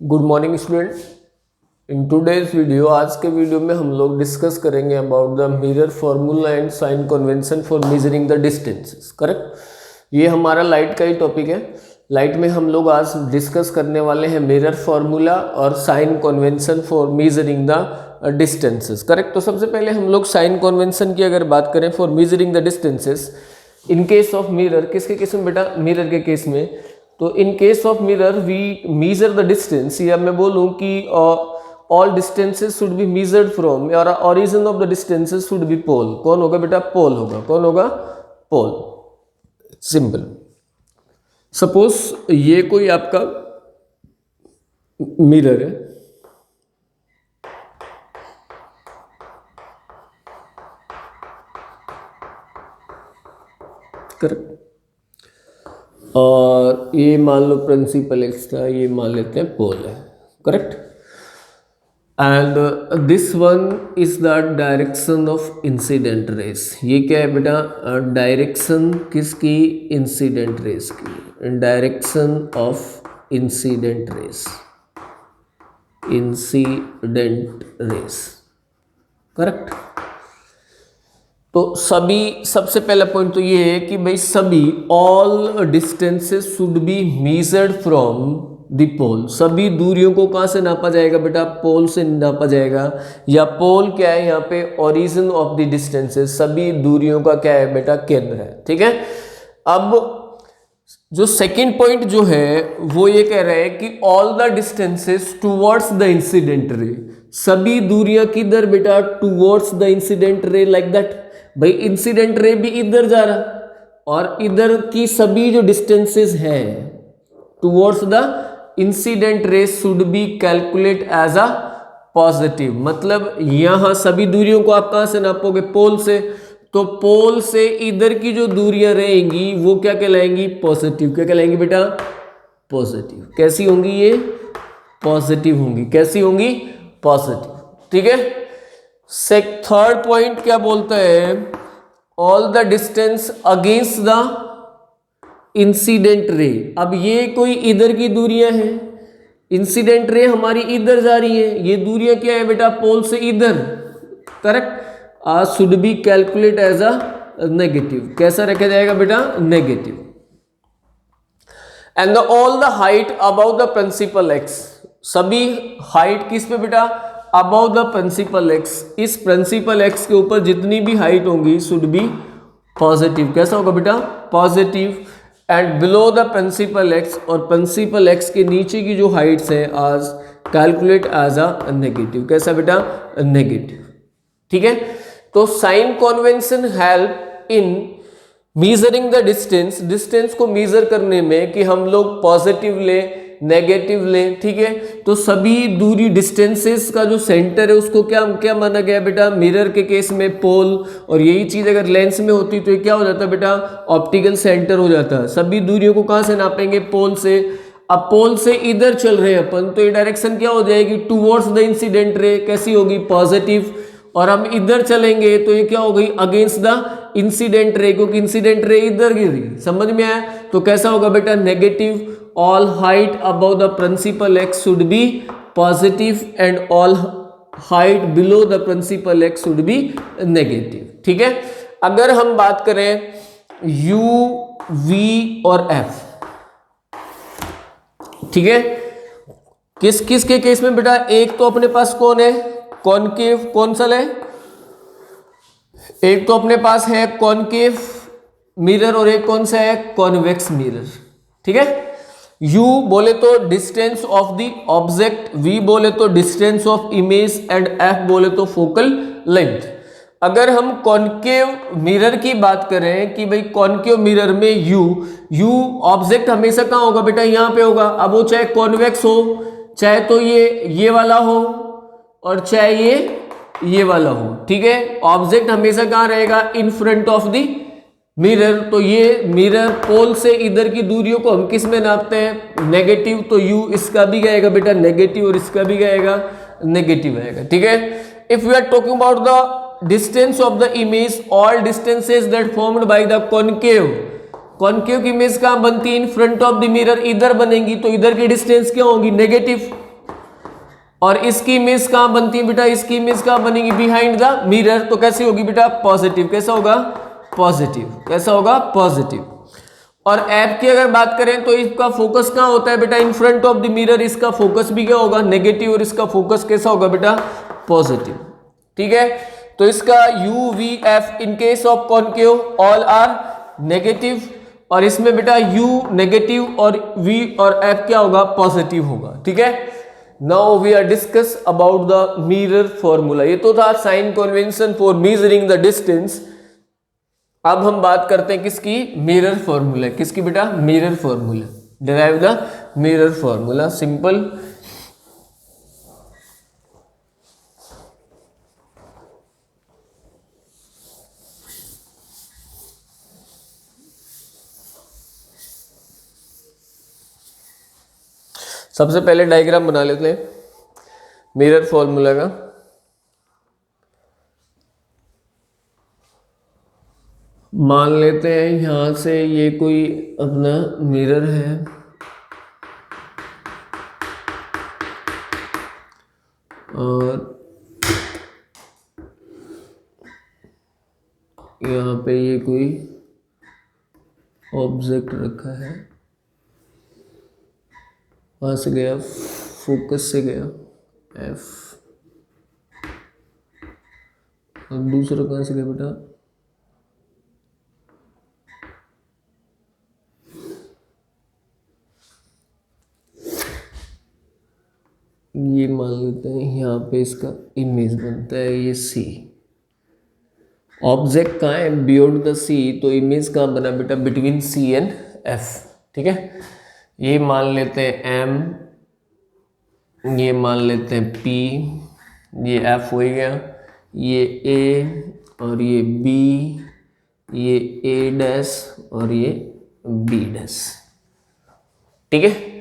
Good morning student. In today's video, आज के video में हम लोग डिस्कस करेंगे about the mirror formula and sign convention for measuring the distances. Correct, ये हमारा लाइट का ही टॉपिक है। लाइट में हम लोग आज डिस्कस करने वाले हैं मिरर फार्मूला और sign convention for measuring the distances. Correct, तो सबसे पहले हम लोग साइन कन्वेंशन की अगर बात करें for measuring the distances in case of mirror, किसके केस में बेटा? मिरर के केस में। तो in case of mirror we measure the distance, या मैं बोलूँ कि all distances should be measured from, और origin of the distances should be pole. कौन होगा बेटा? पोल होगा। कौन होगा? पोल। सिंपल। सपोज ये कोई आपका मिरर है, करेक्ट, और ये मान लो प्रिंसिपल एक्स था, ये मान लेते हैं पोल है। Correct, and this one is the direction of incident rays. ये क्या है बेटा? डायरेक्शन किसकी? इंसिडेंट रेस की। Direction of incident rays, incident rays. Correct, तो सभी, सबसे पहला पॉइंट तो ये है कि भाई सभी all distances should be measured from the pole. सभी दूरियों को कहाँ से नापा जाएगा बेटा? पोल से नापा जाएगा। या पोल क्या है यहाँ पे? Origin of the distances. सभी दूरियों का क्या है बेटा? केंद्र है। ठीक है, अब जो सेकंड पॉइंट जो है वो ये कह रहा है कि all the distances towards the incident रे। सभी दूरियां किधर बेटा? टुवर्ड्स द इंसिडेंट रे, लाइक दैट। भाई इंसिडेंट रे भी इधर जा रहा, और इधर की सभी जो डिस्टेंसेस हैं towards the incident ray should be calculate as a positive. मतलब यहां सभी दूरियों को आप कहां से नापोगे? पोल से। तो पोल से इधर की जो दूरियां रहेंगी वो क्या कहलाएंगी? पॉजिटिव। क्या कहलाएंगी बेटा? पॉजिटिव। कैसी होंगी ये? पॉजिटिव होंगी। कैसी होंगी? पॉजिटिव। ठीक है, थर्ड पॉइंट क्या बोलता है? All the distance against the incident रे। अब ये कोई इधर की दूरियां हैं, इंसिडेंट रे हमारी इधर जा रही है, ये दूरियां क्या है बेटा? पोल से इधर। Correct, should be calculate as a negative. कैसा रखा जाएगा बेटा? Negative. And all the height above the principal axis. सभी हाइट किस पे बेटा? Above the principal axis. इस प्रिंसिपल एक्स के ऊपर जितनी भी हाइट होंगी शुड बी पॉजिटिव। कैसा होगा बेटा? Positive. And below the principal axis, और प्रिंसिपल एक्स के नीचे की जो हाइट्स है आज कैलकुलेट एज अ नेगेटिव। कैसा बेटा? नेगेटिव। ठीक है, तो sign convention help in measuring the distance. Distance को मेजर करने में कि हम लोग पॉजिटिव लें, नेगेटिव लें। ठीक है, तो सभी दूरी डिस्टेंसेस का जो सेंटर है उसको क्या क्या माना गया बेटा? मिरर के केस में पोल, और यही चीज अगर लेंस में होती तो ये क्या हो जाता बेटा? ऑप्टिकल सेंटर हो जाता। सभी दूरियों को कहां से नापेंगे? पोल से। अब पोल से इधर चल रहे हैं अपन, तो ये डायरेक्शन क्या हो जाएगी? टुवर्ड्स द इंसिडेंट रे। कैसी होगी? पॉजिटिव। और हम इधर चलेंगे तो ये क्या हो गई? अगेंस्ट द इंसिडेंट रे, क्योंकि इंसिडेंट रे इधर गिर रही। समझ में आया? तो कैसा होगा बेटा? Negative. All height above the principal axis should be positive, and all height below the principal axis should be negative. ठीक है, अगर हम बात करें यू, वी और एफ, ठीक है, किस किस के केस में बेटा? एक तो अपने पास कौन है? कॉनकेव। कौन सा है? एक तो अपने पास है कॉनकेव मिरर, और एक कौन सा है? Convex mirror. ठीक है, U बोले तो distance of the object, V बोले तो distance of image, and F बोले तो फोकल लेंथ। अगर हम कॉनकेव मिरर की बात करें कि भाई कॉनकेव मिरर में U ऑब्जेक्ट हमेशा कहाँ होगा बेटा? यहाँ पे होगा। अब वो चाहे कॉन्वेक्स हो, चाहे तो ये वाला हो, और चाहे ये वाला हो। ठीक है, ऑब्जेक्ट हमेशा कहाँ रहेगा? इन फ्रंट ऑफ द मिरर। तो ये मिरर पोल से इधर की दूरियों को हम किस में नापते हैं? नेगेटिव। तो U इसका भी गएगा बेटा नेगेटिव, और इसका भी गएगा नेगेटिव आएगा। ठीक है, if we are talking about the distance of the image, all distances that formed by the concave, concave की इमेज कहां बनती है? In front of the mirror, इधर बनेंगी, तो इधर की डिस्टेंस क्या होगी? नेगेटिव। और इसकी इमेज कहाँ बनती है बेटा, इसकी इमेज कहाँ बनेगी, बिहाइंड द मिरर। तो कैसी होगी बेटा, पॉजिटिव। कैसा होगा, पॉजिटिव। कैसा होगा, पॉजिटिव। और ऐप की अगर बात करें तो इसका फोकस कहाँ होता है बेटा, इन फ्रंट ऑफ द मिरर। इसका फोकस भी क्या होगा, नेगेटिव, और इसका फोकस कैसा होगा बेटा, पॉजिटिव। ठीक है, तो इसका U V F in case of concave all are negative, और इसमें बेटा यू नेगेटिव और वी और एफ क्या होगा, पॉजिटिव होगा। ठीक है, now we are discuss about the mirror formula. ये तो था sign convention for measuring the distance. अब हम बात करते हैं किसकी, मिरर फॉर्मूला। किसकी बेटा, mirror formula. Derive the mirror formula, simple. सबसे पहले डायग्राम बना लेते हैं मिरर फॉर्मूला का। मान लेते हैं यहां से ये कोई अपना मिरर है, और यहाँ पे ये कोई ऑब्जेक्ट रखा है, वहां से गया, फोकस से गया एफ, और दूसरा कहां से गया बेटा, ये मान लेते हैं यहाँ पे इसका इमेज बनता है ये सी। ऑब्जेक्ट कहाँ है, बियॉन्ड द सी, तो इमेज कहाँ बना बेटा, बिटवीन सी एंड एफ। ठीक है, ये मान लेते हैं एम, ये मान लेते हैं पी, ये एफ हो गया, ये ए और ये बी, ये ए डैश और ये बी डैश। ठीक है,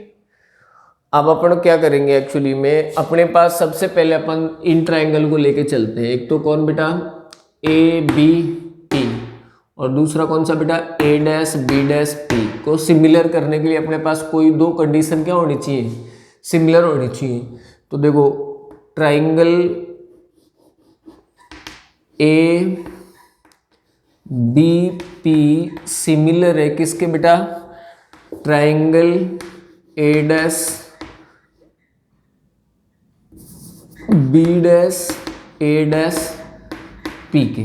अब अपन क्या करेंगे, एक्चुअली में अपने पास सबसे पहले अपन इन ट्राइंगल को लेके चलते हैं। एक तो कौन बेटा, ए बी पी, और दूसरा कौन सा बेटा, A dash B dash P. को सिमिलर करने के लिए अपने पास कोई दो कंडीशन क्या होनी चाहिए, सिमिलर होनी चाहिए। तो देखो triangle A B P similar है किसके बेटा, triangle A dash B dash A dash P के।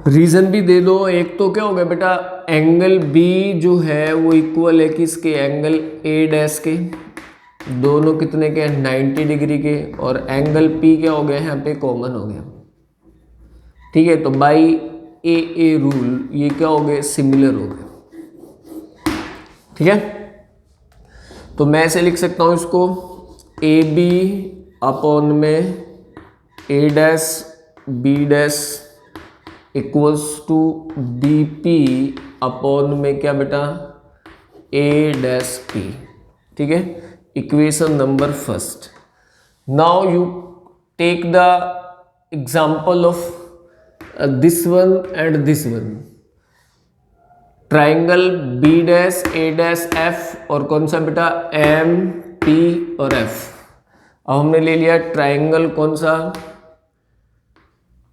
रीजन भी दे दो। एक तो क्या हो गया बेटा, एंगल बी जो है वो इक्वल है किसके, एंगल ए डैश के, दोनों कितने के, 90 डिग्री के, और एंगल पी क्या हो गया यहाँ पे, कॉमन हो गया। ठीक है, तो बाई ए रूल ये क्या हो गए, सिमिलर हो गए। ठीक है, तो मैं ऐसे लिख सकता हूँ इसको, ए बी अपॉन में A dash B dash equals to B P upon में क्या बेटा, ए डैश पी। ठीक है, equation number first. Now you take the example of this one and this one, triangle B dash A dash F, और कौन सा बेटा, M P और एफ। अब हमने ले लिया ट्राइंगल कौन सा,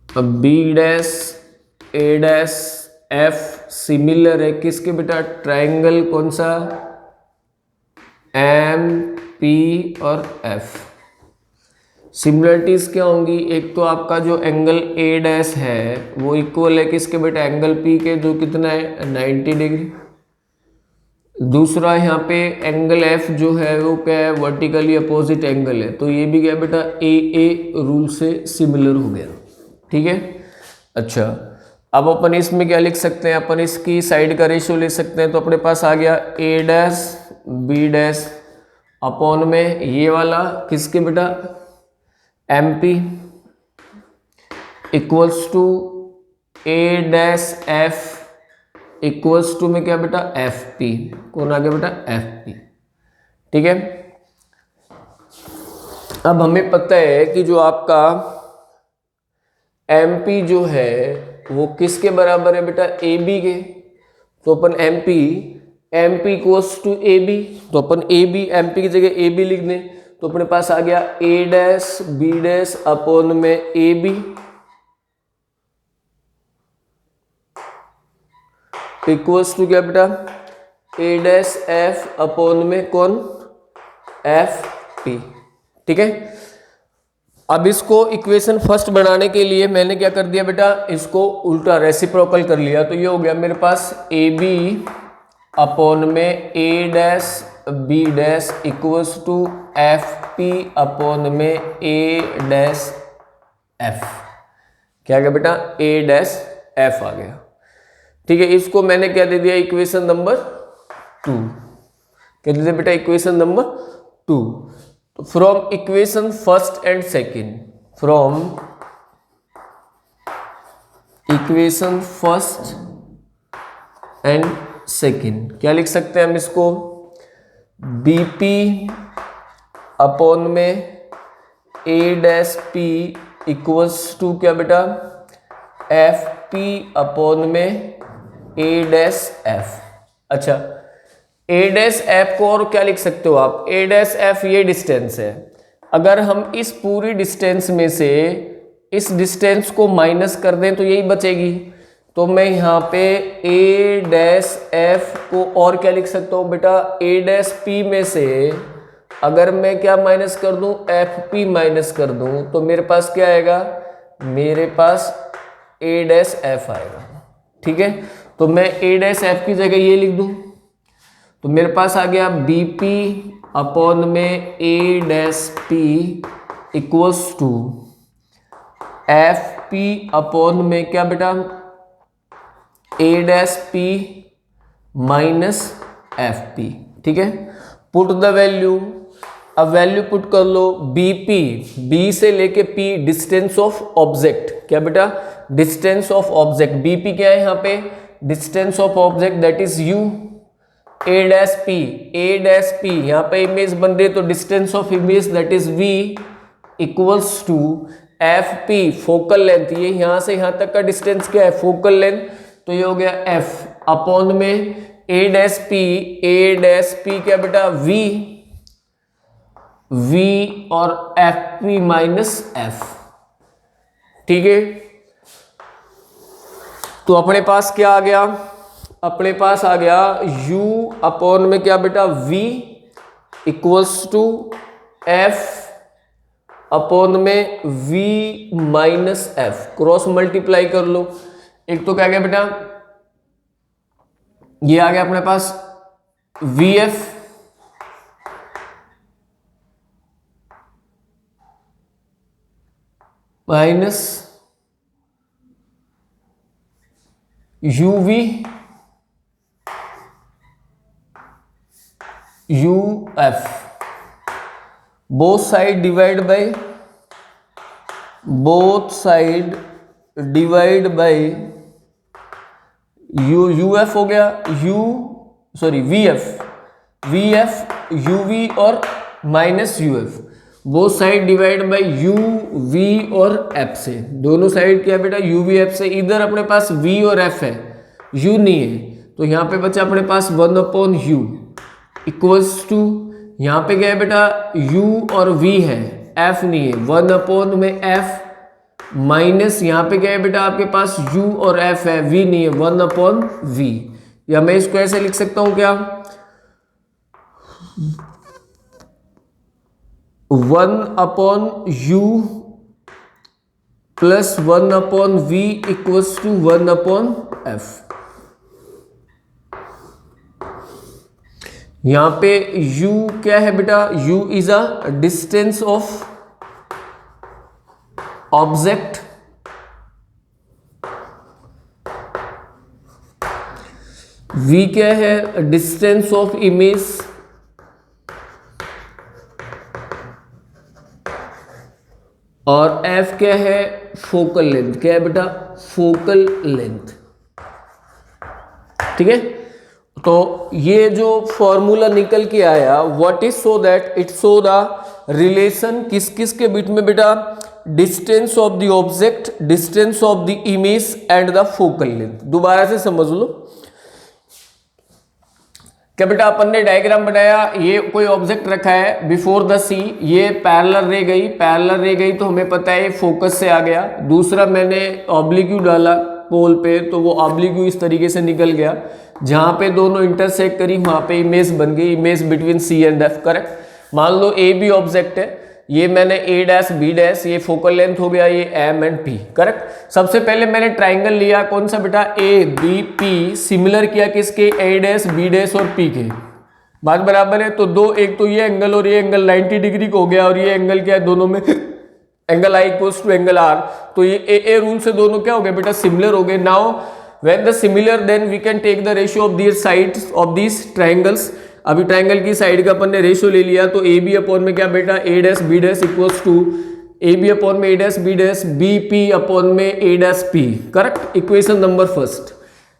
B dash A dash F similar है किसके बेटा, ट्राइंगल कौन सा, एम पी और एफ। सिमिलरिटीज क्या होंगी, एक तो आपका जो एंगल ए डैश है वो इक्वल है किसके बेटा, एंगल पी के, जो कितना है 90 डिग्री। दूसरा यहाँ पे एंगल एफ जो है वो क्या है, वर्टिकली अपोजिट एंगल है, तो ये भी क्या बेटा, ए रूल से सिमिलर हो गया। ठीक है, अच्छा अब अपन इसमें क्या लिख सकते हैं, अपन इसकी साइड का रेशियो ले सकते हैं। तो अपने पास आ गया A dash B dash upon में ये वाला किसके बेटा, M P equals to A dash F equals to में क्या बेटा, एफ पी। कौन आ गया बेटा, एफ पी। ठीक है, अब हमें पता है कि जो आपका एम पी जो है वो किसके बराबर है बेटा, ए बी के। तो अपन M P equals to A B, तो अपन ए बी एम पी की जगह ए बी लिख दें। तो अपने पास आ गया A dash B dash upon में ए बी इक्वल्स टू क्या बेटा ए डैश एफ अपॉन में कौन एफ पी। ठीक है, अब इसको इक्वेशन फर्स्ट बनाने के लिए मैंने क्या कर दिया बेटा, इसको उल्टा रेसिप्रोकल कर लिया। तो ये हो गया मेरे पास ए बी अपॉन में A dash B dash equals to F P upon में ए डैश एफ। क्या आ गया बेटा, ए डैश एफ आ गया। ठीक है, इसको मैंने क्या दे दिया, इक्वेशन नंबर 2। क्या दे दिया बेटा, इक्वेशन नंबर 2। तो from equation first and second, from equation first and second क्या लिख सकते हैं हम इसको, बीपी अपॉन में A dash P equals to क्या बेटा एफ पी अपॉन में ए डैश एफ। अच्छा, ए डैश एफ को और क्या लिख सकते हो आप, ए डैश एफ ये डिस्टेंस है। अगर हम इस पूरी डिस्टेंस में से इस डिस्टेंस को माइनस कर दें तो यही बचेगी। तो मैं यहाँ पे ए डैश एफ को और क्या लिख सकता हूँ बेटा, ए डैश पी में से अगर मैं क्या माइनस कर दूँ, एफ पी माइनस कर दूँ तो मेरे पास क्या आएगा, मेरे पास ए डैश एफ आएगा। ठीक है, तो मैं ए डैश एफ की जगह ये लिख दूँ तो मेरे पास आ गया बी पी अपॉन में A dash P equals to F P upon में क्या बेटा A dash P minus F P. ठीक है, पुट द वैल्यू, अब वैल्यू पुट कर लो, बी पी, बी से लेके पी डिस्टेंस ऑफ ऑब्जेक्ट, क्या बेटा distance of object, B P क्या है यहाँ पे distance of object that is U, A dash P, A dash P यहाँ पे इमेज बन रही है तो distance of image that is V equals to F P focal length, ये यहाँ से यहाँ तक का डिस्टेंस क्या है फोकल लेंथ, तो ये हो गया एफ अपॉन में ए डैश पी क्या बेटा वी, वी और एफ पी माइनस एफ। ठीक है, तो अपने पास क्या आ गया, अपने पास आ गया u अपॉन में क्या बेटा v equals to F upon में v minus F, cross multiply कर लो। एक तो क्या गया बेटा, ये आ गया अपने पास V F minus U V U F, both side divide by U F हो गया वी एफ यू वी और minus U F, both side divide by U V और एफ से, दोनों साइड क्या बेटा यू वी एफ से। इधर अपने पास v और f है, u नहीं है, तो यहाँ पे बचा अपने पास 1/u इक्वल्स टू, यहाँ पे क्या है बेटा u और v है, f नहीं है, 1 में f माइनस यहाँ पे क्या है बेटा आपके पास u और f है, v नहीं है, 1/v। या मैं इसको ऐसे लिख सकता हूँ क्या, 1/u plus 1/v equals to 1/f। यहां पे u क्या है बेटा, u is a distance of object, v क्या है डिस्टेंस ऑफ इमेज, और f क्या है फोकल लेंथ, क्या है बेटा फोकल लेंथ। ठीक है, तो ये जो फॉर्मूला निकल के आया what is, so that it show the relation किस किस के बीच में बेटा, distance of the object, distance of the image and the focal length. दोबारा से समझ लो, क्या बेटा अपन ने डायग्राम बनाया, ये कोई ऑब्जेक्ट रखा है बिफोर द सी, ये पैरेलल रे गई तो हमें पता है फोकस से आ गया। दूसरा मैंने ऑब्लिक्यू डाला पोल पे तो वो ऑब्लिक्यू इस तरीके से निकल गया, जहां पे दोनों इंटरसेक्ट करी वहां पे इमेज बन गई, image between C and F. Correct. मान लो ए बी ऑब्जेक्ट है, ये मैंने ए डैश बी डैश, ये फोकल लेंथ हो गया, ये एम एंड पी। करेक्ट। सबसे पहले मैंने ट्राइंगल लिया, कौन सा बेटा, ए बी पी, सिमिलर किया किसके, ए डैश बी डैश और पी के। बात बराबर है। तो दो, एक तो ये एंगल और ये एंगल 90 डिग्री का हो गया, और ये एंगल क्या है, दोनों में angle I equals to angle R, तो ये ए रूल से दोनों क्या हो गए बेटा, सिमिलर हो गए। Now when the similar then we can take the ratio of these sides of these triangles. अभी ट्राइंगल की साइड का अपन ने रेशियो ले लिया, तो ए बी अपॉन में क्या बेटा, A dash B dash equals to A B upon में A dash B dash, B P upon में A dash P. Correct. Equation number first.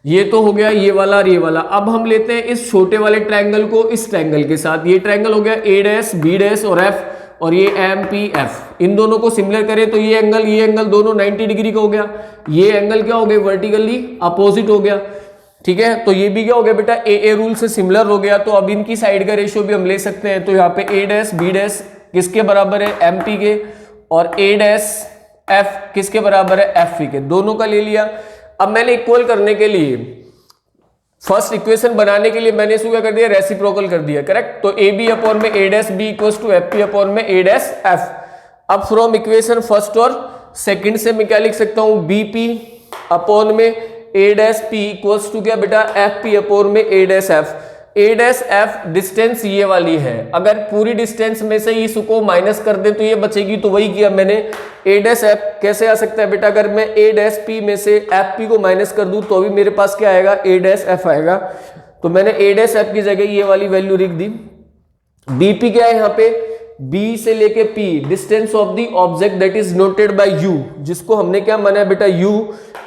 ये तो हो गया ये वाला और ये वाला। अब हम लेते हैं इस छोटे वाले ट्राइंगल को इस ट्राइंगल के साथ। ये ट्राइंगल हो गया ए डैश बी डैश और एफ, और ये एम पी एफ। इन दोनों को सिमिलर करें तो ये एंगल दोनों 90 डिग्री का हो गया। ये एंगल क्या हो गया, वर्टिकली अपोजिट हो गया। ठीक है। तो ये भी क्या हो गया बेटा, ए रूल से सिमिलर हो गया। तो अब इनकी साइड का रेशियो भी हम ले सकते हैं। तो यहाँ पे ए डैश बी डैश किसके बराबर है, एम पी के, और ए डैश एफ किसके बराबर है, एफ पी के। दोनों का ले लिया। अब मैंने इक्वल करने के लिए, फर्स्ट इक्वेशन बनाने के लिए मैंने इसको क्या कर दिया, रेसिप्रोकल कर दिया। करेक्ट। तो ए बी अपॉन में A dash B equals to F P upon में ए डैश एफ। अब फ्रॉम इक्वेशन फर्स्ट और सेकंड से मैं क्या लिख सकता हूं, बी पी अपॉन में A dash P equals to क्या बेटा, एफ पी अपॉन में A dash F. A dash F distance ये वाली है, अगर पूरी डिस्टेंस में से इसको माइनस कर दे तो ये बचेगी, तो वही किया मैंने। ए डैश एफ कैसे आ सकता है बेटा, अगर मैं ए डैश पी में से एफ पी को माइनस कर दूं तो भी मेरे पास क्या आएगा, ए डैश एफ आएगा। तो मैंने ए डैश एफ की जगह ये वाली वैल्यू लिख दी। बी पी क्या है यहाँ पे, बी से लेके P distance of the object that is noted bye you, जिसको हमने क्या माना है बेटा, यू।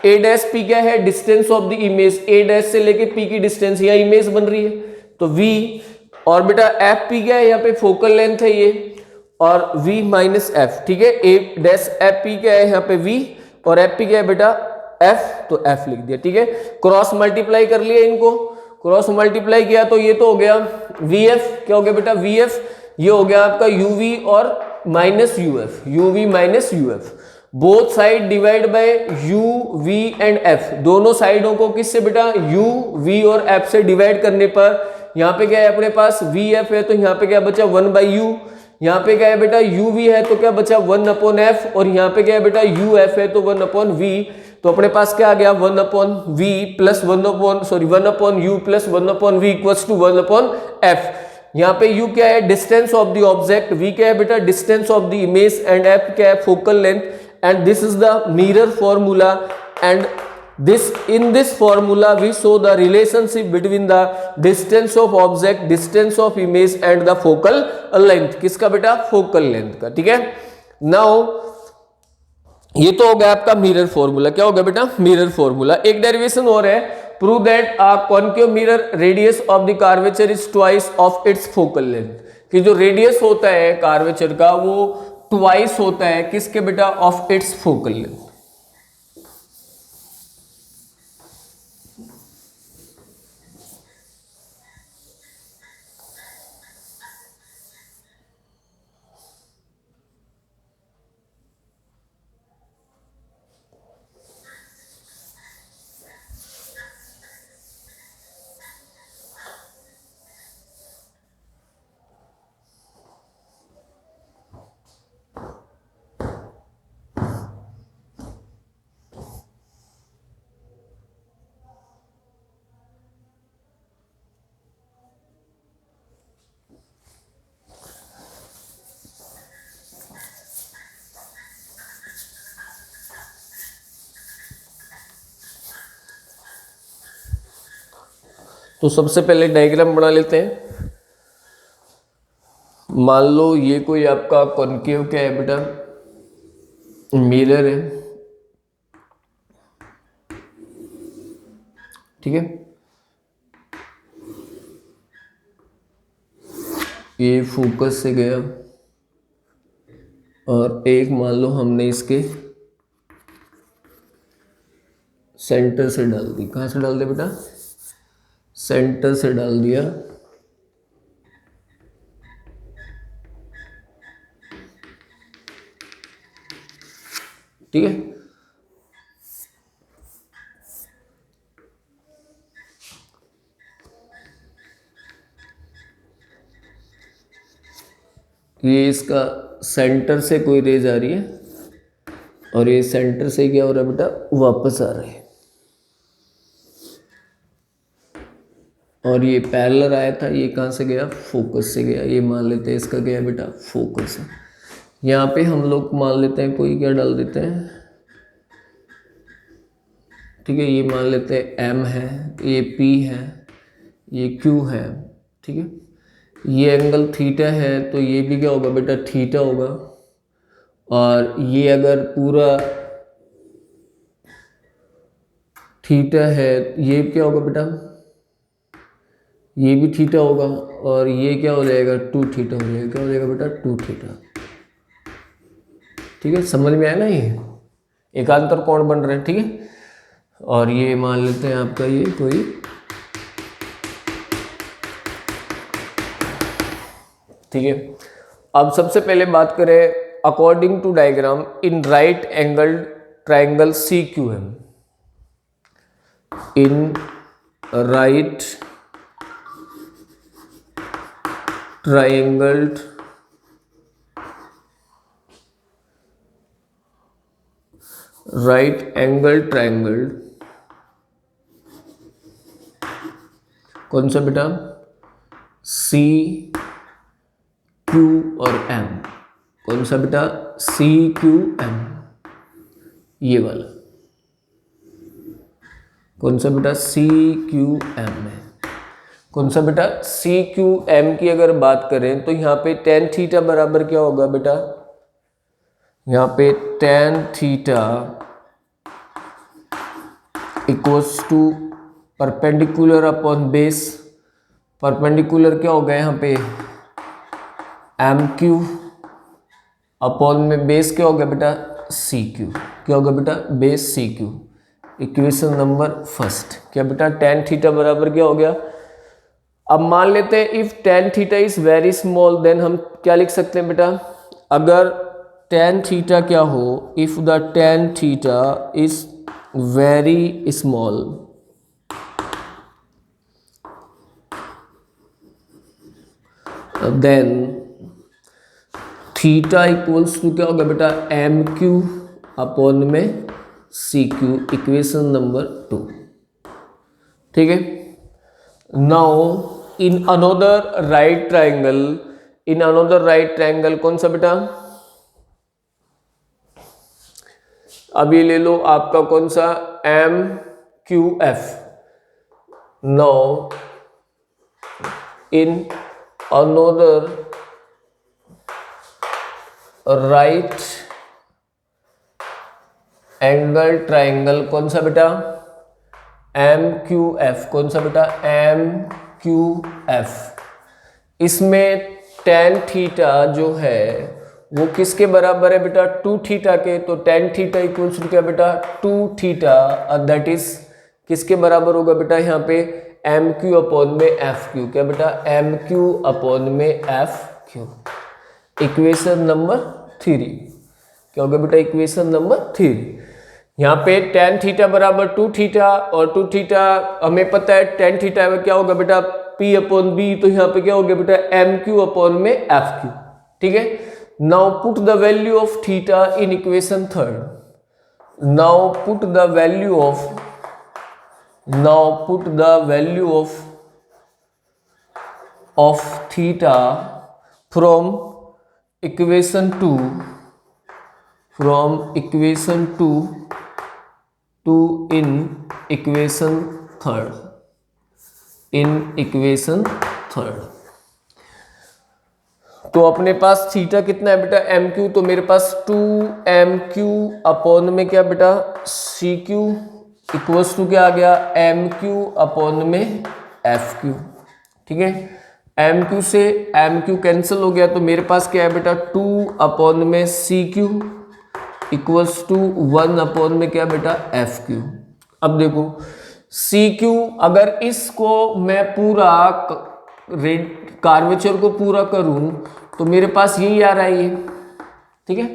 ए डैश पी क्या है, distance of the image, A dash से लेके पी की डिस्टेंस, यहाँ इमेज बन रही है तो v, और बेटा एफ पी क्या है, यहाँ पे फोकल लेंथ है ये, और v माइनस एफ। ठीक है। ए डैश एफ पी क्या है यहाँ पे v, और एफ पी क्या है बेटा f, तो f लिख दिया। ठीक है। क्रॉस मल्टीप्लाई कर लिया इनको, क्रॉस मल्टीप्लाई किया तो ये तो हो गया vf, क्या हो गया बेटा vf, ये हो गया आपका uv और minus uf, uv minus uf। Both side divide bye u, v and f, दोनों साइडों को किससे बेटा, u, v और f से डिवाइड करने पर यहाँ पे क्या है अपने पास vf है, तो यहाँ पे क्या बचा 1 बाई u। यहाँ पे क्या है बेटा uv है तो क्या बचा 1 अपॉन f, और यहाँ पे क्या है बेटा uf है तो 1 अपॉन v। तो अपने पास क्या आ गया 1 upon v plus 1 upon u plus 1 upon v equals to 1 upon f। यहाँ पे u क्या है, distance of the object, v क्या है बेटा, distance of the image, and f क्या है, focal length. And this is the mirror formula, and in this formula we show the relationship between the distance of object, distance of image and the focal length। किसका बेटा, focal length का। ठीक है। now ये तो हो गया आपका मिरर फॉर्मूला। क्या हो गया बेटा, मिरर फॉर्मूला। एक डेरिवेशन और है, prove that a concave mirror radius of the curvature is twice of its focal length, कि जो रेडियस होता है कर्वेचर का वो ट्वाइस होता है किसके बेटा, ऑफ इट्स फोकल लेंथ। तो सबसे पहले डायग्राम बना लेते हैं। मान लो ये कोई आपका कॉन्केव क्या है बेटा, मिरर है। ठीक है। ये फोकस से गया, और एक मान लो हमने इसके सेंटर से डाल दी। कहाँ से डाल दिया बेटा, सेंटर से डाल दिया, ठीक है। ये इसका सेंटर से कोई रेज आ रही है और ये सेंटर से क्या हो रहा है बेटा, वापस आ रहा है। और ये पैरेलल आया था, ये कहाँ से गया, फोकस से गया। ये मान लेते हैं इसका क्या है बेटा, फोकस है। यहाँ पे हम लोग मान लेते हैं कोई क्या डाल देते हैं, ठीक है। ये मान लेते हैं M है, ये P है, ये Q है, ठीक है। ये एंगल थीटा है तो ये भी क्या होगा बेटा, थीटा होगा। और ये अगर पूरा थीटा है, ये क्या होगा बेटा, ये भी थीटा होगा। और ये क्या हो जाएगा, 2 थीटा हो जाएगा। क्या हो जाएगा बेटा, 2 थीटा। ठीक है, समझ में आया ना, ये एकांतर कोण बन रहे हैं, ठीक है। और ये मान लेते हैं आपका ये कोई, ठीक है। अब सबसे पहले बात करें according to diagram in right angle triangle CQM, in right triangle right angle triangle, कौन सा बेटा, C Q और M, कौन सा बेटा, C Q M, ये वाला कौन सा बेटा, C Q M है। कौन सा बेटा, C Q M की अगर बात करें तो यहाँ पे tan थीटा बराबर क्या होगा बेटा, यहाँ पे tan theta equals to perpendicular upon base. Perpendicular क्या होगा यहाँ पे, MQ अपॉन में बेस क्या होगा बेटा, CQ। क्या होगा बेटा, base CQ। Equation number first क्या बेटा, tan थीटा बराबर क्या हो गया। अब मान लेते हैं if tan theta is very small, then हम क्या लिख सकते हैं बेटा, अगर tan थीटा क्या हो, if the tan theta is very small, then theta equals to क्या होगा बेटा, MQ अपॉन में CQ। इक्वेशन नंबर 2, ठीक है। Now in another right triangle, in another right triangle कौन सा बेटा, अब ये ले लो आपका कौन सा, MQF। Now in another right angle triangle कौन सा बेटा, MQF। कौन सा बेटा, MQF। इसमें tan थीटा जो है वो किसके बराबर है बेटा, 2 थीटा के। तो tan थीटा इक्वल्स टू क्या बेटा, 2 थीटा, दैट इज किसके बराबर होगा बेटा, यहाँ पे MQ अपॉन में FQ। क्या बेटा, MQ अपॉन में FQ। इक्वेशन नंबर 3 क्या होगा बेटा, इक्वेशन नंबर 3। यहाँ पे tan थीटा बराबर 2 थीटा, और 2 थीटा हमें पता है tan थीटा में क्या होगा बेटा, P अपॉन B। तो यहाँ पे क्या हो गया बेटा, MQ अपॉन में FQ, ठीक है। Now put the value of theta in equation 3। Now put the value of, now put the value of theta from equation 2, from equation 2 to in equation 3, in equation 3। तो अपने पास theta कितना है बेटा, MQ। तो मेरे पास 2MQ upon में क्या बेटा, CQ इक्वल्स टू क्या आ गया, MQ अपॉन में FQ, ठीक है। MQ से MQ कैंसिल हो गया, तो मेरे पास क्या है बेटा, 2 अपॉन में CQ इक्वल्स टू 1 अपॉन में क्या बेटा, FQ। अब देखो CQ, अगर इसको मैं पूरा कार्वेचर को पूरा करूं तो मेरे पास यही आ रहा है ये, ठीक है।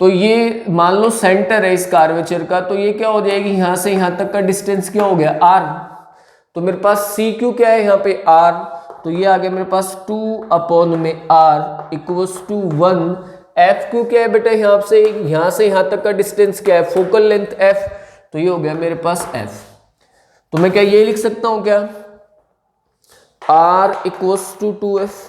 तो ये मान लो सेंटर है इस कार्वेचर का, तो ये क्या हो जाएगी, यहां से यहां तक का डिस्टेंस क्या हो गया, r। तो मेरे पास सी क्यू क्या है यहाँ पे r, तो ये आ गया मेरे पास 2/r equals to 1। F Q क्या है बेटा, यहाँ से यहाँ तक का डिस्टेंस क्या है, फोकल लेंथ f, तो ये हो गया मेरे पास f। तो मैं क्या ये लिख सकता हूं क्या, r इक्वल्स टू 2f।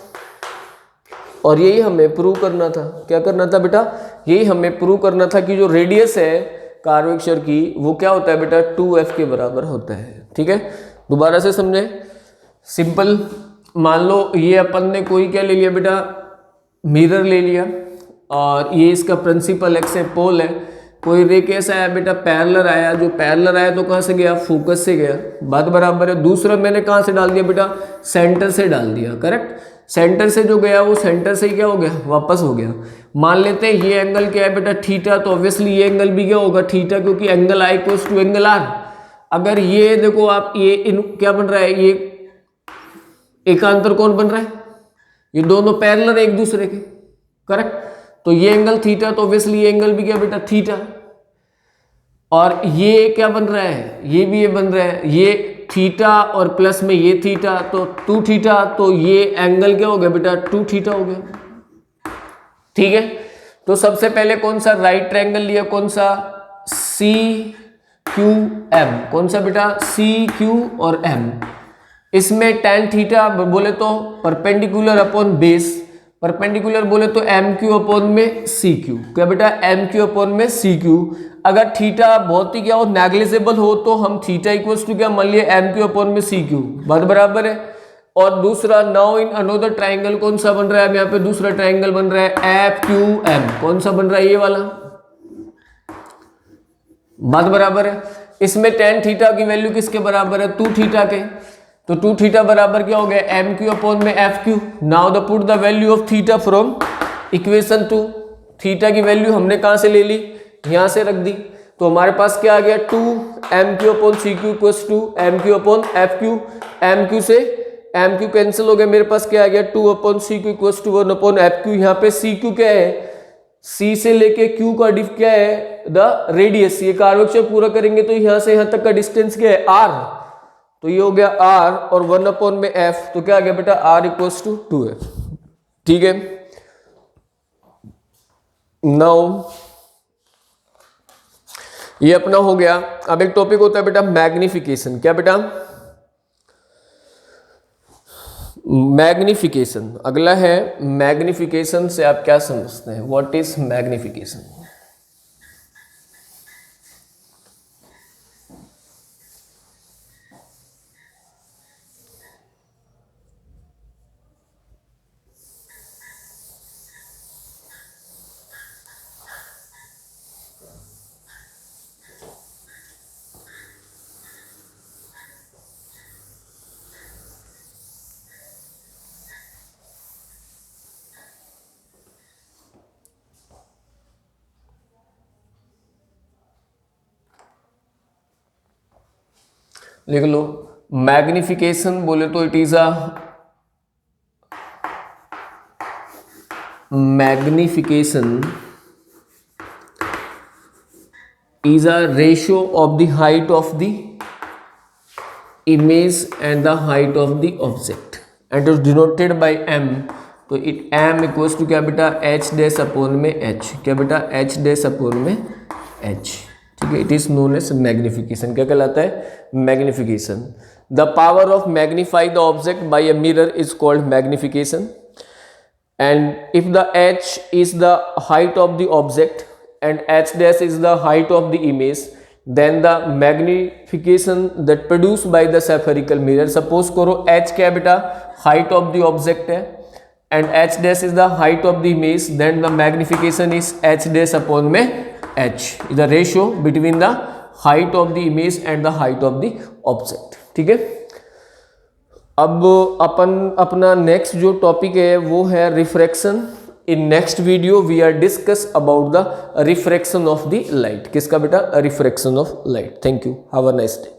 और यही हमें प्रूव करना था, क्या करना था बेटा, यही हमें प्रूव करना था कि जो रेडियस है कार्वेचर की वो क्या होता है बेटा, 2f के बराबर होता है। ठीक है, दोबारा से समझे, सिंपल। मान लो ये अपन ने कोई क्या ले लिया बेटा, मिरर ले लिया, और ये इसका प्रिंसिपल एक्स है, पोल है। कोई रे कैसा आया बेटा, पैरेलल आया। जो पैरेलल आया तो कहाँ से गया, फोकस से गया, बात बराबर है। दूसरा मैंने कहाँ से डाल दिया बेटा, सेंटर से डाल दिया, करेक्ट। सेंटर से जो गया वो सेंटर से ही क्या हो गया, वापस हो गया। मान लेते हैं ये एंगल क्या है बेटा, थीटा, तो ऑब्वियसली ये एंगल भी क्या होगा, थीटा, क्योंकि angle I equals to angle r. अगर ये देखो आप, ये क्या बन रहा है, ये एकांतर कोण बन रहा है, ये दोनों पैरेलल एक दूसरे के, करेक्ट। तो ये एंगल थीटा, तो ऑब्वियसली ये एंगल भी क्या बेटा, थीटा। और ये क्या बन रहा है, ये भी ये बन रहा है, ये थीटा और प्लस में ये थीटा, तो 2 थीटा, तो ये एंगल क्या हो गया बेटा, 2 थीटा हो गया। ठीक है, तो सबसे पहले कौन सा राइट ट्रायंगल लिया, कौन सा, सी क्यू एम, कौन सा बेटा, सी क्यू और एम। इसमें tan थीटा बोले तो परपेंडिकुलर अपॉन बेस, परपेंडिकुलर बोले तो एम क्यू अपॉन में सी क्यू, क्या बेटा, एम क्यू अपॉन में सी क्यू। अगर थीटा बहुत ही क्या हो, नेग्लिजिबल हो, तो हम थीटा इक्वल्स टू क्या मान लिए, एम क्यू अपॉन में सी क्यू, बात बराबर है। और दूसरा, नाउ इन अनदर ट्राइंगल कौन सा बन रहा है, यहाँ पे दूसरा ट्राइंगल बन रहा है एफ क्यू एम, कौन सा बन रहा है, ये वाला, बात बराबर है। इसमें tan थीटा की वैल्यू किसके बराबर है, 2 थीटा के, तो 2 थीटा बराबर क्या हो गया, एम क्यू अपॉन में F Q. Now the put the value of theta from equation 2। Theta की वैल्यू हमने कहां से ले ली, यहां से रख दी, तो हमारे पास क्या आ गया, 2 M Q upon C Q equals to M Q upon F Q. M Q से एम क्यू कैंसिल हो गया, मेरे पास क्या आ गया, 2 upon C Q equals to 1 upon F Q. यहाँ पे सी क्यू क्या है, सी से लेके क्यू का डिफ क्या है, द रेडियस। ये कार्वेचर पूरा करेंगे तो यहां से यहां तक का डिस्टेंस क्या है, आर, तो ये हो गया आर, और 1 अपॉन में एफ, तो क्या आ गया बेटा, आर इक्वल्स टू 2f। ठीक है, नाउ ये अपना हो गया। अब एक टॉपिक होता है बेटा मैग्निफिकेशन, क्या बेटा, मैग्निफिकेशन। अगला है मैग्निफिकेशन से आप क्या समझते हैं, व्हाट इज मैग्निफिकेशन। लिख लो, मैग्निफिकेशन बोले तो it is a magnification is a ratio of the height of the image and the height of the object and is denoted by m। तो इट m इक्वल्स टू क्या बेटा, h dash upon में h, क्या बेटा, h dash upon में h। ठीक है, it is known as magnification. क्या कहलाता है, magnification. The power of magnify the object by a mirror is called magnification. and if the h is the height of the object and h dash is the height of the image, then the magnification that produced by the spherical mirror, suppose करो h क्या बेटा, height of the object है and h dash is the height of the image, then the magnification is h dash upon में h, the ratio between the height of the image and the height of the object। ठीक है, अब अपन अपना next जो topic है वो है refraction. In next video we are discuss about the refraction of the light. किसका बेटा, refraction of light. Thank you, have a nice day.